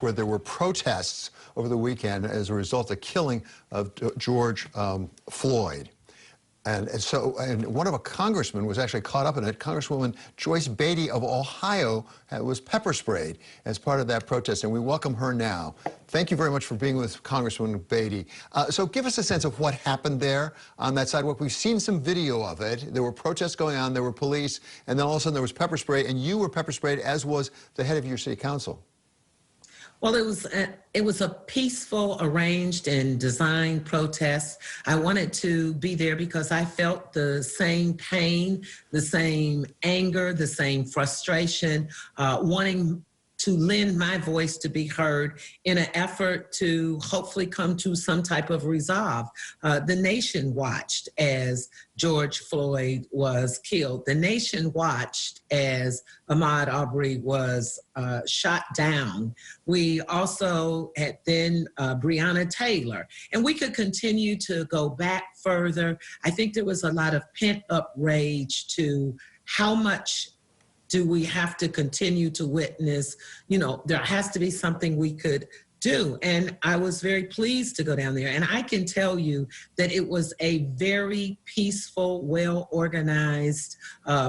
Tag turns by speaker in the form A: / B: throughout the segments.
A: where there were protests over the weekend as a result of the killing of George Floyd. And one of a congressman was actually caught up in it. Congresswoman Joyce Beatty of Ohio was pepper sprayed as part of that protest, and we welcome her now. Thank you very much for being with Congresswoman Beatty. So give us a sense of what happened there on that sidewalk. We've seen some video of it. There were protests going on, there were police, and then all of a sudden there was pepper spray, and you were pepper sprayed, as was the head of your city council.
B: Well, it was a peaceful, arranged, and designed protest. I wanted to be there because I felt the same pain, the same anger, the same frustration, wanting to lend my voice to be heard in an effort to hopefully come to some type of resolve. The nation watched as George Floyd was killed. The nation watched as Ahmaud Arbery was shot down. We also had then Breonna Taylor. And we could continue to go back further. I think there was a lot of pent-up rage to how much do we have to continue to witness? You know, there has to be something we could do. And I was very pleased to go down there. And I can tell you that it was a very peaceful, well-organized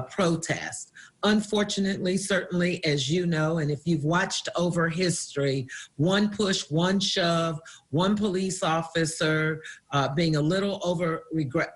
B: protest. Unfortunately, certainly, as you know, and if you've watched over history, one push, one shove, one police officer being a little over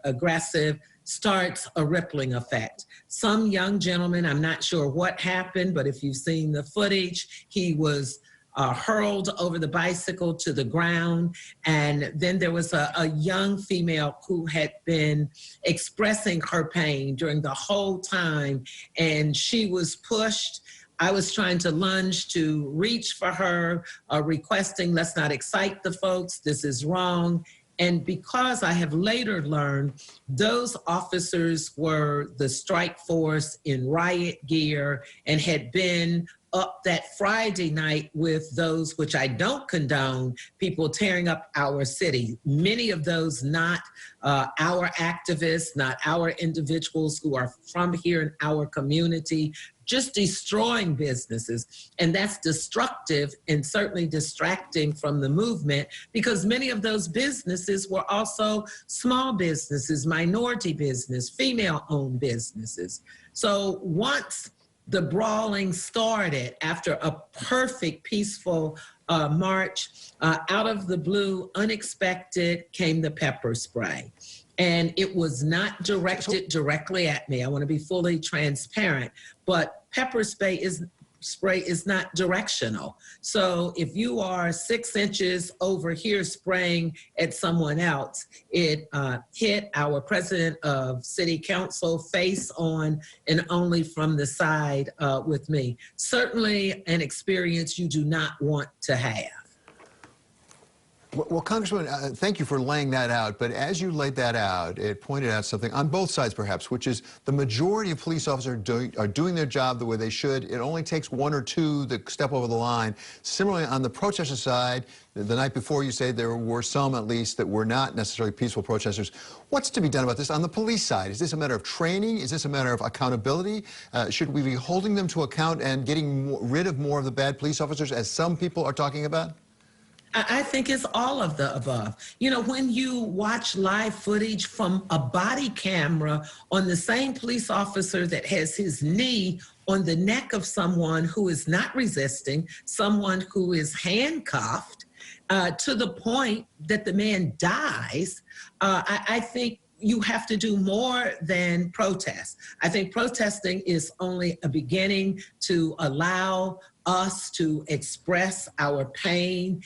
B: aggressive starts a rippling effect. Some young gentleman, I'm not sure what happened, but if you've seen the footage, he was hurled over the bicycle to the ground. And then there was a young female who had been expressing her pain during the whole time, and she was pushed. I was trying to lunge to reach for her, requesting, let's not excite the folks, this is wrong. And because I have later learned those officers were the strike force in riot gear and had been up that Friday night with those, which I don't condone, people tearing up our city. Many of those not our activists, not our individuals who are from here in our community, just destroying businesses. And that's destructive and certainly distracting from the movement, because many of those businesses were also small businesses, minority business, female-owned businesses. So once the brawling started, after a perfect, peaceful march, out of the blue, unexpected, came the pepper spray. And it was not directed directly at me. I want to be fully transparent, but pepper spray is not directional. So if you are 6 inches over here spraying at someone else, it hit our president of city council face on and only from the side with me. Certainly an experience you do not want to have.
A: Well, Congresswoman, thank you for laying that out. But as you laid that out, it pointed out something on both sides, perhaps, which is the majority of police officers are doing their job the way they should. It only takes one or two that step over the line. Similarly, on the protester side, the night before you say there were some, at least, that were not necessarily peaceful protesters. What's to be done about this on the police side? Is this a matter of training? Is this a matter of accountability? Should we be holding them to account and getting rid of more of the bad police officers, as some people are talking about?
B: I think it's all of the above. You know, when you watch live footage from a body camera on the same police officer that has his knee on the neck of someone who is not resisting, someone who is handcuffed, to the point that the man dies, I think you have to do more than protest. I think protesting is only a beginning to allow us to express our pain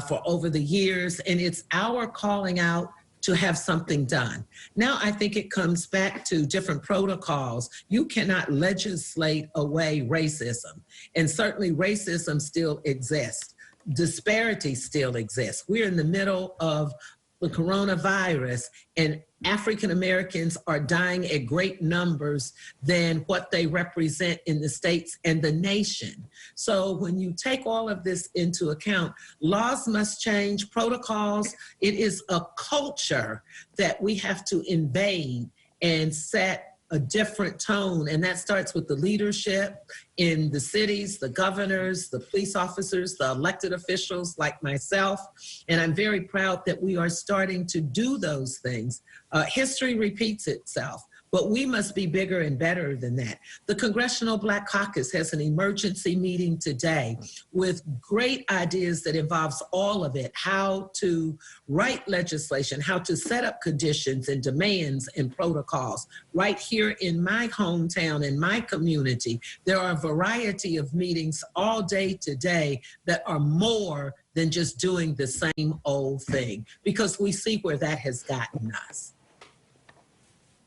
B: for over the years, and it's our calling out to have something done. Now, I think it comes back to different protocols. You cannot legislate away racism, and certainly racism still exists. Disparity still exists. We're in the middle of the coronavirus, and African Americans are dying at great numbers than what they represent in the states and the nation. So when you take all of this into account, laws must change, protocols. It is a culture that we have to invade and set a different tone, and that starts with the leadership in the cities, the governors, the police officers, the elected officials like myself. And I'm very proud that we are starting to do those things. History repeats itself, but we must be bigger and better than that. The Congressional Black Caucus has an emergency meeting today with great ideas that involves all of it, how to write legislation, how to set up conditions and demands and protocols. Right here in my hometown, in my community, there are a variety of meetings all day today that are more than just doing the same old thing, because we see where that has gotten us.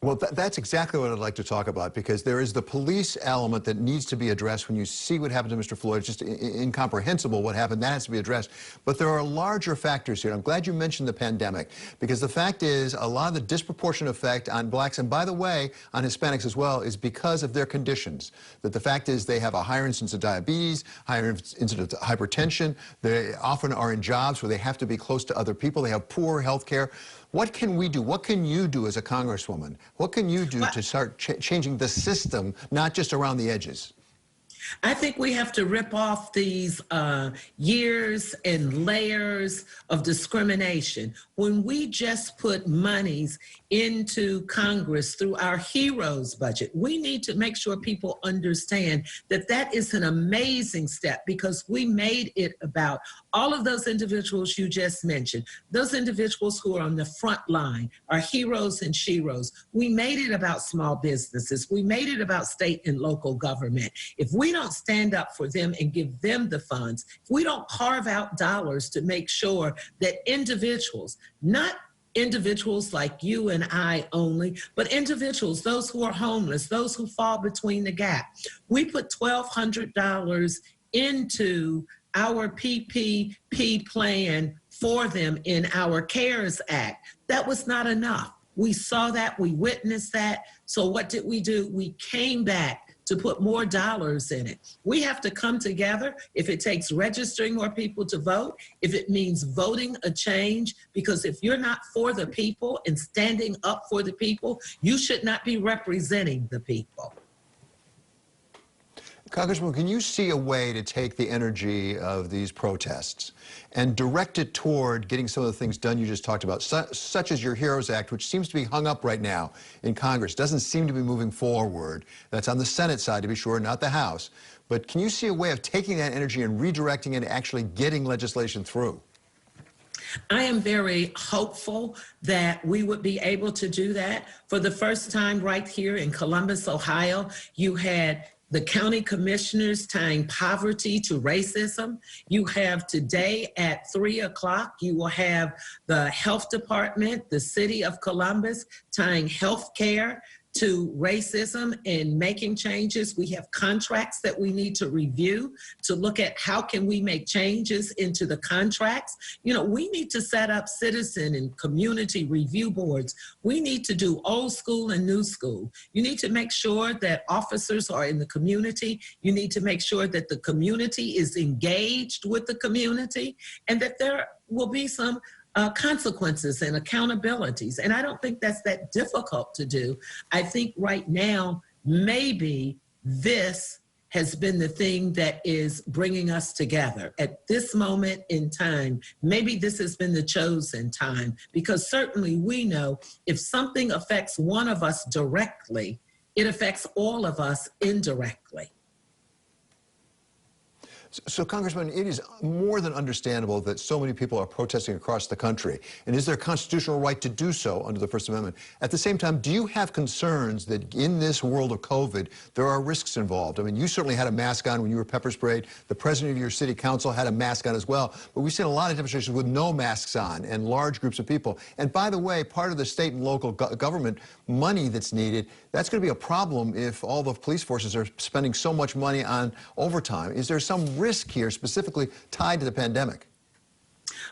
A: Well, that's exactly what I'd like to talk about, because there is the police element that needs to be addressed when you see what happened to Mr. Floyd. It's just incomprehensible what happened. That has to be addressed. But there are larger factors here. I'm glad you mentioned the pandemic, because the fact is a lot of the disproportionate effect on blacks, and by the way, on Hispanics as well, is because of their conditions. That the fact is they have a higher incidence of diabetes, higher incidence of hypertension. They often are in jobs where they have to be close to other people. They have poor health care. What can we do? What can you do as a congresswoman? What can you do to start changing the system, not just around the edges?
B: I think we have to rip off these years and layers of discrimination. When we just put monies into Congress through our HEROES budget, we need to make sure people understand that that is an amazing step, because we made it about all of those individuals you just mentioned, those individuals who are on the front line, our heroes and sheroes. We made it about small businesses. We made it about state and local government. If we don't stand up for them and give them the funds, if we don't carve out dollars to make sure that individuals, not individuals like you and I only, but individuals, those who are homeless, those who fall between the gap. We put $1,200 into our PPP plan for them in our CARES Act. That was not enough. We saw that, we witnessed that. So what did we do? We came back to put more dollars in it. We have to come together. If it takes registering more people to vote, if it means voting a change, because if you're not for the people and standing up for the people, you should not be representing the people.
A: Congresswoman, can you see a way to take the energy of these protests and direct it toward getting some of the things done you just talked about, such as your HEROES Act, which seems to be hung up right now in Congress, doesn't seem to be moving forward? That's on the Senate side, to be sure, not the House. But can you see a way of taking that energy and redirecting it and actually getting legislation through?
B: I am very hopeful that we would be able to do that. For the first time right here in Columbus, Ohio, you had the county commissioners tying poverty to racism. You have today at 3 o'clock, you will have the health department, the city of Columbus, tying health care to racism and making changes. We have contracts that we need to review to look at how can we make changes into the contracts. You know, we need to set up citizen and community review boards. We need to do old school and new school. You need to make sure that officers are in the community. You need to make sure that the community is engaged with the community, and that there will be some consequences and accountabilities. And I don't think that's that difficult to do. I think right now, maybe this has been the thing that is bringing us together. At this moment in time, maybe this has been the chosen time, because certainly we know if something affects one of us directly, it affects all of us indirectly.
A: So, Congressman, it is more than understandable that so many people are protesting across the country. And is there a constitutional right to do so under the First Amendment? At the same time, do you have concerns that in this world of COVID, there are risks involved? I mean, you certainly had a mask on when you were pepper sprayed. The president of your city council had a mask on as well. But we've seen a lot of demonstrations with no masks on and large groups of people. And by the way, part of the state and local government money that's needed, that's going to be a problem if all the police forces are spending so much money on overtime. Is there some risk here specifically tied to the pandemic?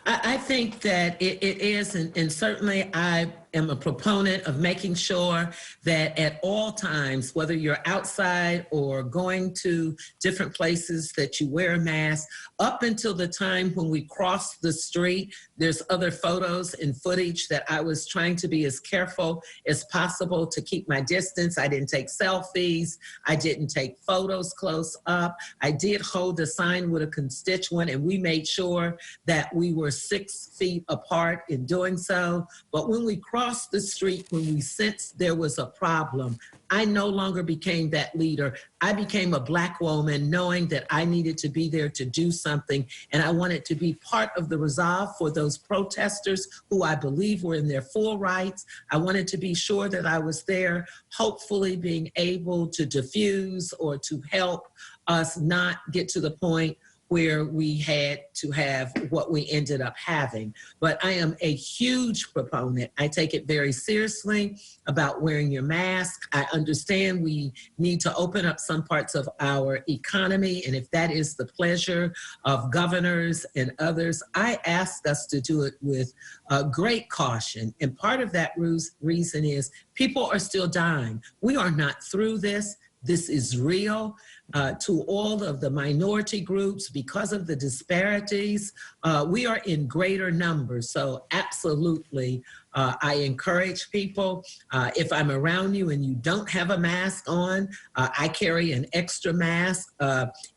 B: I think that it is, and certainly I am a proponent of making sure that at all times, whether you're outside or going to different places, that you wear a mask. Up until the time when we crossed the street, there's other photos and footage that I was trying to be as careful as possible to keep my distance. I didn't take selfies. I didn't take photos close up. I did hold a sign with a constituent, and we made sure that we were 6 feet apart in doing so. But when we crossed the street, when we sensed there was a problem, I no longer became that leader. I became a Black woman knowing that I needed to be there to do something, and I wanted to be part of the resolve for those protesters who I believe were in their full rights. I wanted to be sure that I was there, hopefully being able to diffuse or to help us not get to the point where we had to have what we ended up having. But I am a huge proponent. I take it very seriously about wearing your mask. I understand we need to open up some parts of our economy, and if that is the pleasure of governors and others, I ask us to do it with great caution. And part of that reason is people are still dying. We are not through this. This is real. To all of the minority groups, because of the disparities, we are in greater numbers. So absolutely, I encourage people, if I'm around you and you don't have a mask on, I carry an extra mask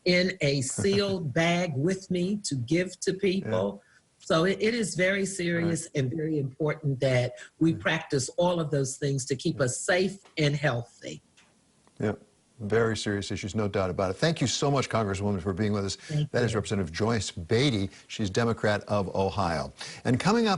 B: in a sealed bag with me to give to people. Yeah. So it is very serious and very important that we practice all of those things to keep us safe and healthy.
A: Yep. Very serious issues, no doubt about it. Thank you so much, Congresswoman, for being with us. That is Representative Joyce Beatty. She's Democrat of Ohio. And coming up